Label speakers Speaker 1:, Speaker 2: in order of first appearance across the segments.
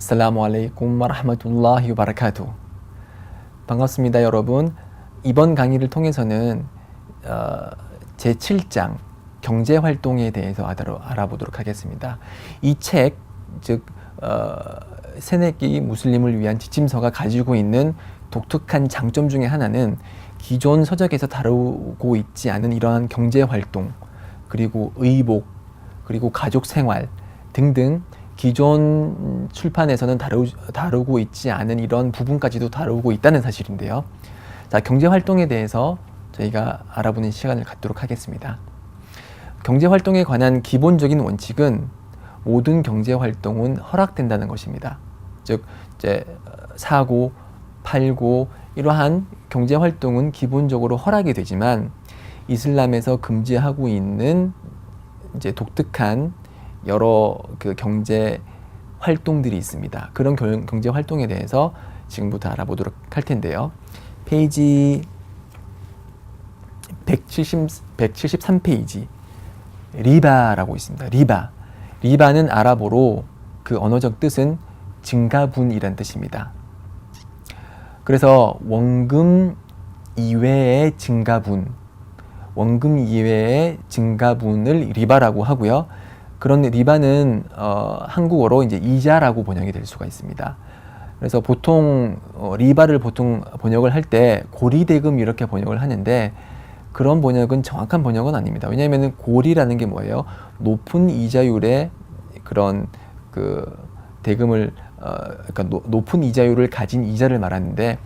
Speaker 1: 아슬라무 알레이쿰 와라흐마툴라히 와바라카투. 반갑습니다, 여러분. 이번 강의를 통해서는 제7장 경제활동에 대해서 알아보도록 하겠습니다. 이 책, 즉 새내기 무슬림을 위한 지침서가 가지고 있는 독특한 장점 중에 하나는 기존 서적에서 다루고 있지 않은 이러한 경제활동, 그리고 의복, 그리고 가족생활 등등 기존 출판에서는 다루고 있지 않은 이런 부분까지도 다루고 있다는 사실인데요. 자, 경제활동에 대해서 저희가 알아보는 시간을 갖도록 하겠습니다. 경제활동에 관한 기본적인 원칙은 모든 경제활동은 허락된다는 것입니다. 즉, 이제 사고, 팔고 이러한 경제활동은 기본적으로 허락이 되지만 이슬람에서 금지하고 있는 이제 독특한 여러 그 경제 활동들이 있습니다. 그런 경제 활동에 대해서 지금부터 알아보도록 할 텐데요. 페이지 173페이지 리바라고 있습니다. 리바는 아랍어로 그 언어적 뜻은 증가분이란 뜻입니다. 그래서 원금 이외의 증가분을 리바라고 하고요. 그런 리바는 한국어로 이제 이자라고 번역이 될 수가 있습니다. 그래서 보통 리바를 보통 번역을 할 때 고리대금 이렇게 번역을 하는데 그런 번역은 정확한 번역은 아닙니다. 왜냐하면 고리라는 게 뭐예요? 높은 이자율의 그런 그 대금을 그러니까 높은 이자율을 가진 이자를 말하는데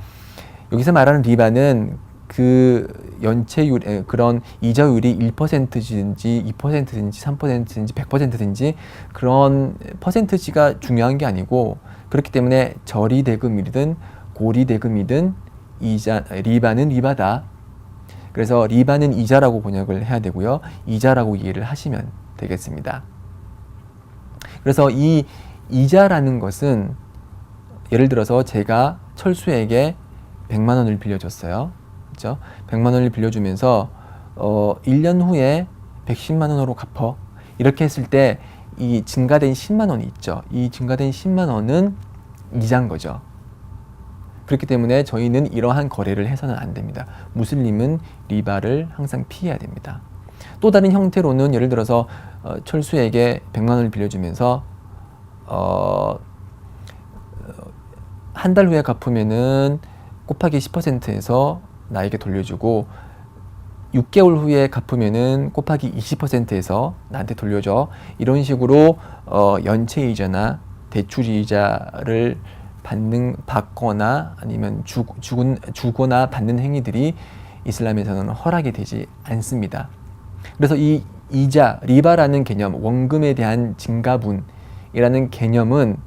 Speaker 1: 여기서 말하는 리바는 그 연체율, 그런 이자율이 1%든지 2%든지 3%든지 100%든지 그런 퍼센트지가 중요한 게 아니고, 그렇기 때문에 저리대금이든 고리대금이든 리바는 리바다. 그래서 리바는 이자라고 번역을 해야 되고요. 이자라고 이해를 하시면 되겠습니다. 그래서 이 이자라는 것은 예를 들어서 제가 철수에게 100만 원을 빌려줬어요. 그렇죠? 100만 원을 빌려주면서 1년 후에 110만 원으로 갚어. 이렇게 했을 때 이 증가된 10만 원이 있죠. 이 증가된 10만 원은 이자인 거죠. 그렇기 때문에 저희는 이러한 거래를 해서는 안 됩니다. 무슬림은 리바를 항상 피해야 됩니다. 또 다른 형태로는 예를 들어서 철수에게 100만 원을 빌려주면서 한 달 후에 갚으면은 곱하기 10%에서 나에게 돌려주고 6개월 후에 갚으면은 곱하기 20%에서 나한테 돌려줘. 이런 식으로 연체이자나 대출이자를 받거나 아니면 주거나 받는 행위들이 이슬람에서는 허락이 되지 않습니다. 그래서 이 이자, 리바라는 개념, 원금에 대한 증가분이라는 개념은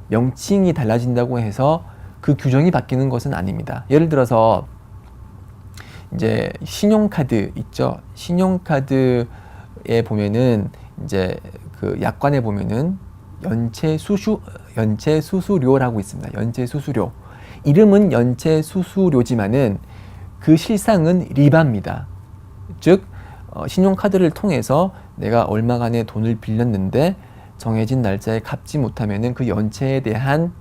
Speaker 1: 명칭이 달라진다고 해서 그 규정이 바뀌는 것은 아닙니다. 예를 들어서 이제 신용카드 있죠. 신용카드에 보면은 이제 그 약관에 보면은 연체수수료라고 있습니다. 연체수수료. 이름은 연체수수료지만은 그 실상은 리바입니다. 즉 신용카드를 통해서 내가 얼마간의 돈을 빌렸는데 정해진 날짜에 갚지 못하면은 그 연체에 대한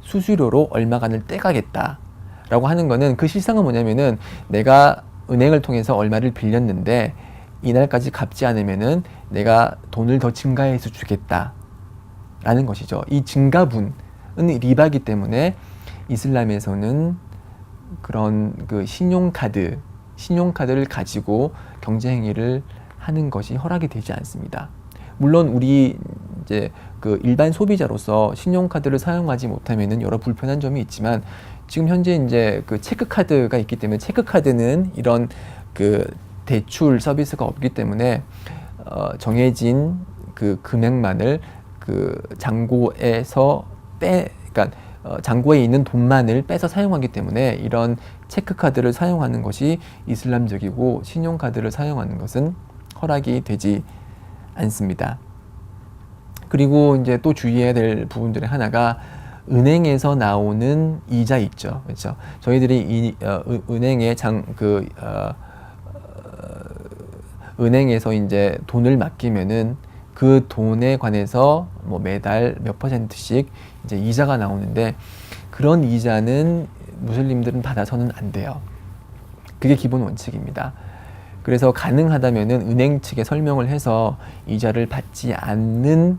Speaker 1: 수수료로 얼마간을 떼가겠다 라고 하는 거는, 그 실상은 뭐냐면은 내가 은행을 통해서 얼마를 빌렸는데 이날까지 갚지 않으면은 내가 돈을 더 증가해서 주겠다 라는 것이죠. 이 증가분은 리바이기 때문에 이슬람에서는 그런 그 신용카드를 가지고 경제행위를 하는 것이 허락이 되지 않습니다. 물론 우리 이제 그 일반 소비자로서 신용카드를 사용하지 못하면은 여러 불편한 점이 있지만, 지금 현재 이제 그 체크카드가 있기 때문에 체크카드는 이런 그 대출 서비스가 없기 때문에 정해진 그 금액만을 그 잔고에서 그러니까 잔고에 있는 돈만을 빼서 사용하기 때문에 이런 체크카드를 사용하는 것이 이슬람적이고 신용카드를 사용하는 것은 허락이 되지 않습니다. 그리고 이제 또 주의해야 될 부분 중에 하나가 은행에서 나오는 이자 있죠. 그렇죠? 저희들이 은행에 은행에서 이제 돈을 맡기면은 그 돈에 관해서 뭐 매달 몇 %씩 이제 이자가 나오는데 그런 이자는 무슬림들은 받아서는 안 돼요. 그게 기본 원칙입니다. 그래서 가능하다면은 은행 측에 설명을 해서 이자를 받지 않는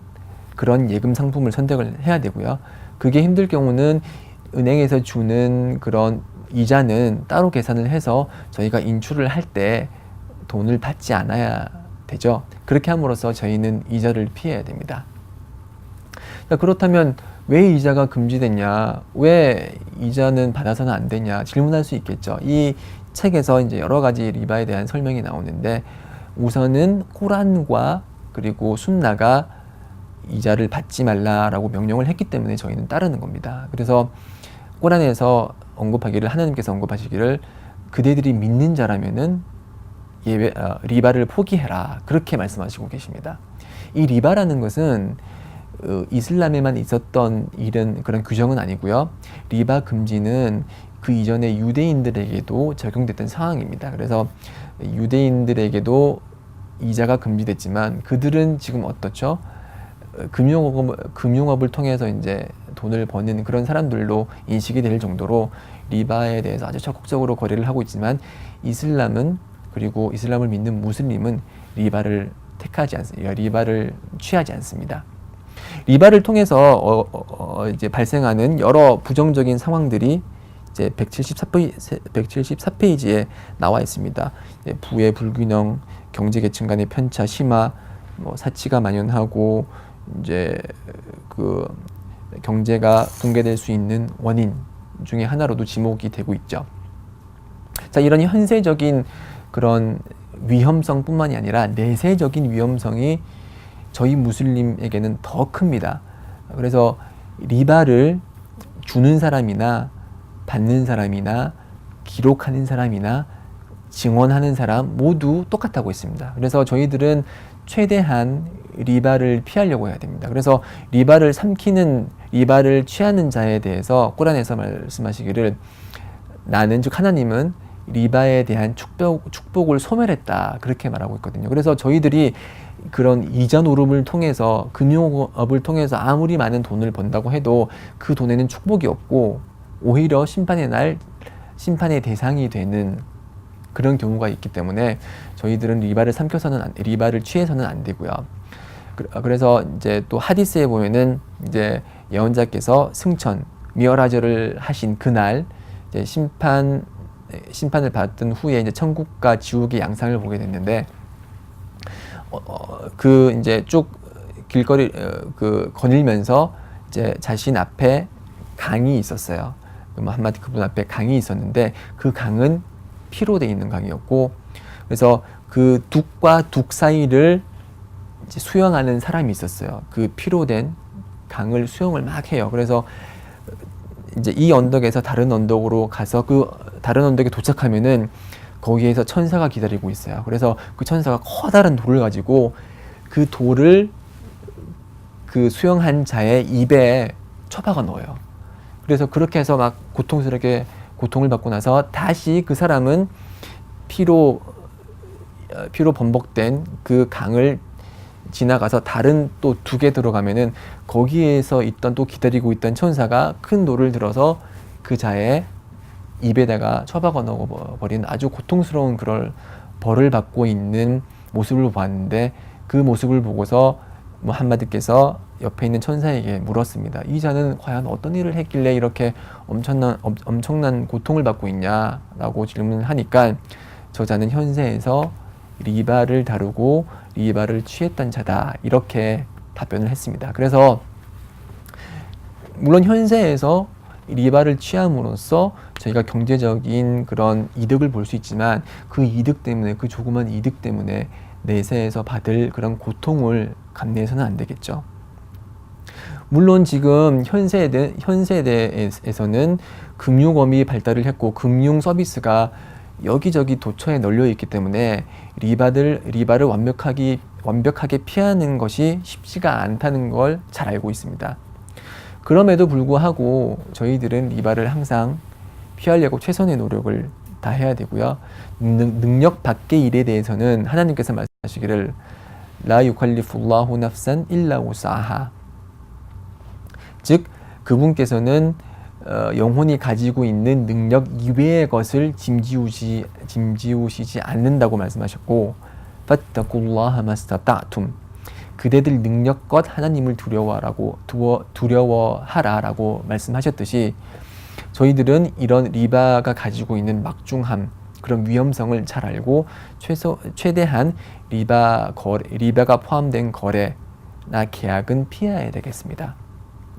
Speaker 1: 그런 예금 상품을 선택을 해야 되고요. 그게 힘들 경우는 은행에서 주는 그런 이자는 따로 계산을 해서 저희가 인출을 할 때 돈을 받지 않아야 되죠. 그렇게 함으로써 저희는 이자를 피해야 됩니다. 그렇다면 왜 이자가 금지됐냐? 왜 이자는 받아서는 안 되냐? 질문할 수 있겠죠. 이 책에서 이제 여러 가지 리바에 대한 설명이 나오는데 우선은 코란과 그리고 순나가 이자를 받지 말라라고 명령을 했기 때문에 저희는 따르는 겁니다. 그래서 코란에서 언급하기를 하나님께서 언급하시기를 그대들이 믿는 자라면은 리바를 포기해라 그렇게 말씀하시고 계십니다. 이 리바라는 것은 이슬람에만 있었던 그런 규정은 아니고요. 리바 금지는 그 이전에 유대인들에게도 적용됐던 상황입니다. 그래서 유대인들에게도 이자가 금지됐지만 그들은 지금 어떻죠? 금융업을 통해서 이제 돈을 버는 그런 사람들로 인식이 될 정도로 리바에 대해서 아주 적극적으로 거래를 하고 있지만 이슬람은 그리고 이슬람을 믿는 무슬림은 리바를 택하지 않습니다. 리바를 취하지 않습니다. 리바를 통해서 이제 발생하는 여러 부정적인 상황들이 이제 174페이지에 나와 있습니다. 부의 불균형, 경제계층 간의 편차 심화, 사치가 만연하고 이제 그 경제가 붕괴될 수 있는 원인 중에 하나로도 지목이 되고 있죠. 자, 이런 현세적인 그런 위험성뿐만이 아니라 내세적인 위험성이 저희 무슬림에게는 더 큽니다. 그래서 리바를 주는 사람이나 받는 사람이나 기록하는 사람이나 증언하는 사람 모두 똑같다고 있습니다. 그래서 저희들은 최대한 리바를 피하려고 해야 됩니다. 그래서 리바를 취하는 자에 대해서 꾸란에서 말씀하시기를 나는 즉 하나님은 리바에 대한 축복을 소멸했다 그렇게 말하고 있거든요. 그래서 저희들이 그런 이자 노름을 통해서 금융업을 통해서 아무리 많은 돈을 번다고 해도 그 돈에는 축복이 없고 오히려 심판의 날 심판의 대상이 되는 그런 경우가 있기 때문에 저희들은 리바를 취해서는 안 되고요. 그래서 이제 또 하디스에 보면은 이제 예언자께서 미어라저를 하신 그날 이제 심판을 받은 후에 이제 천국과 지옥의 양상을 보게 됐는데 그 이제 쭉 길거리 거닐면서 이제 자신 앞에 강이 있었어요. 한마디 그분 앞에 강이 있었는데 그 강은 피로 돼 있는 강이었고 그래서 그 둑과 둑 사이를 이제 수영하는 사람이 있었어요. 그 피로 된 강을 수영을 막 해요. 그래서 이제 이 언덕에서 다른 언덕으로 가서 그 다른 언덕에 도착하면은 거기에서 천사가 기다리고 있어요. 그래서 그 천사가 커다란 돌을 가지고 그 돌을 그 수영한 자의 입에 쳐박아 넣어요. 그래서 그렇게 해서 막 고통스럽게 고통을 받고 나서 다시 그 사람은 피로 범벅된 그 강을 지나가서 다른 또 둑에 들어가면은 거기에서 또 기다리고 있던 천사가 큰 돌을 들어서 그 자의 입에다가 처박아 넣어버리는 아주 고통스러운 그런 벌을 받고 있는 모습을 보았는데 그 모습을 보고서 무함마드께서 옆에 있는 천사에게 물었습니다. 이 자는 과연 어떤 일을 했길래 이렇게 엄청난 고통을 받고 있냐라고 질문을 하니까 저 자는 현세에서 리바를 다루고 리바를 취했던 자다 이렇게 답변을 했습니다. 그래서 물론 현세에서 리바를 취함으로써 저희가 경제적인 그런 이득을 볼 수 있지만 그 이득 때문에 그 조그만 이득 때문에 내세에서 받을 그런 고통을 감내해서는 안 되겠죠. 물론 지금 현 세대에서는 금융업이 발달을 했고 금융 서비스가 여기저기 도처에 널려 있기 때문에 리바를 완벽하게 피하는 것이 쉽지가 않다는 걸 잘 알고 있습니다. 그럼에도 불구하고 저희들은 리바를 항상 피하려고 최선의 노력을 다해야 되고요. 능력 밖의 일에 대해서는 하나님께서 말씀하시기를 라 유칼리풀라후 nafsan 일라 우사하. 즉 그분께서는 영혼이 가지고 있는 능력 이외의 것을 짐지우시지 않는다고 말씀하셨고, fattaqullaha mastata'tum. 그대들 능력껏 하나님을 두려워하라라고 말씀하셨듯이, 저희들은 이런 리바가 가지고 있는 막중함, 그런 위험성을 잘 알고 최대한 리바가 포함된 거래나 계약은 피해야 되겠습니다.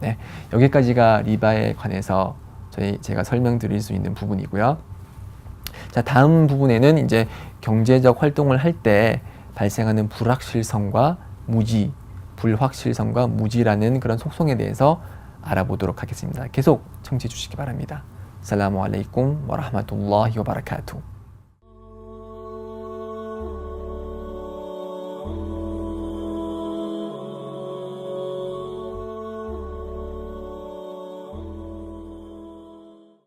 Speaker 1: 네, 여기까지가 리바에 관해서 제가 설명드릴 수 있는 부분이고요. 자, 다음 부분에는 이제 경제적 활동을 할 때 발생하는 불확실성과 무지라는 그런 속성에 대해서 알아보도록 하겠습니다. 계속 청취해 주시기 바랍니다. 살라무 알레이쿰 와 라흐마툴라히 와 바라카투.